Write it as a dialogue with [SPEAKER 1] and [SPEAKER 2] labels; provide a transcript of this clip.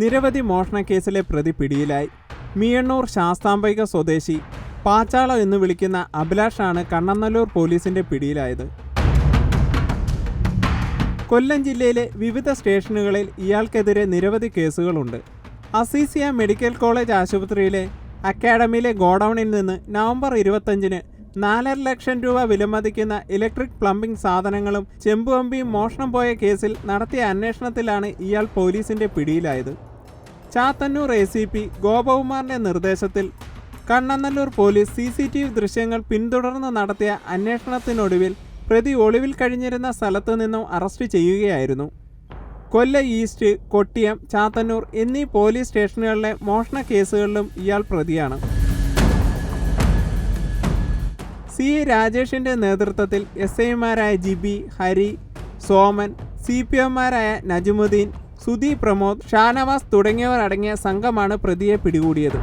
[SPEAKER 1] നിരവധി മോഷണക്കേസിലെ പ്രതി പിടിയിലായി. മീയണ്ണൂർ ശാസ്താംബിക സ്വദേശി പാച്ചാളം എന്ന് വിളിക്കുന്ന അഭിലാഷാണ് കണ്ണനല്ലൂർ പോലീസിന്റെ പിടിയിലായത്. കൊല്ലം ജില്ലയിലെ വിവിധ സ്റ്റേഷനുകളിൽ ഇയാൾക്കെതിരെ നിരവധി കേസുകളുണ്ട്. അസീസിയ മെഡിക്കൽ കോളേജ് ആശുപത്രിയിലെ അക്കാഡമിയിലെ ഗോഡൌണിൽ നിന്ന് നവംബർ 25-ന് 4.5 ലക്ഷം രൂപ വിലമതിക്കുന്ന ഇലക്ട്രിക് പ്ലംബിംഗ് സാധനങ്ങളും ചെമ്പുകമ്പിയും മോഷണം പോയ കേസിൽ നടത്തിയ അന്വേഷണത്തിലാണ് ഇയാൾ പോലീസിന്റെ പിടിയിലായത്. ചാത്തന്നൂർ ACP ഗോപകുമാറിന്റെ നിർദ്ദേശത്തിൽ കണ്ണനല്ലൂർ പോലീസ് CCTV ദൃശ്യങ്ങൾ പിന്തുടർന്ന് നടത്തിയ അന്വേഷണത്തിനൊടുവിൽ പ്രതി ഒളിവിൽ കഴിഞ്ഞിരുന്ന സ്ഥലത്തു നിന്നും അറസ്റ്റ് ചെയ്യുകയായിരുന്നു. കൊല്ലം ഈസ്റ്റ്, കൊട്ടിയം, ചാത്തന്നൂർ എന്നീ പോലീസ് സ്റ്റേഷനുകളിലെ മോഷണ കേസുകളിലും ഇയാൾ പ്രതിയാണ്. CI രാജേഷിന്റെ നേതൃത്വത്തിൽ SIമാരായ ജിബി, ഹരി, സോമൻ, CPOമാരായ നജുമുദ്ദീൻ, സുധി പ്രമോദ്, ഷാനവാസ് തുടങ്ങിയവർ അടങ്ങിയ സംഘമാണ് പ്രതിയെ പിടികൂടിയത്.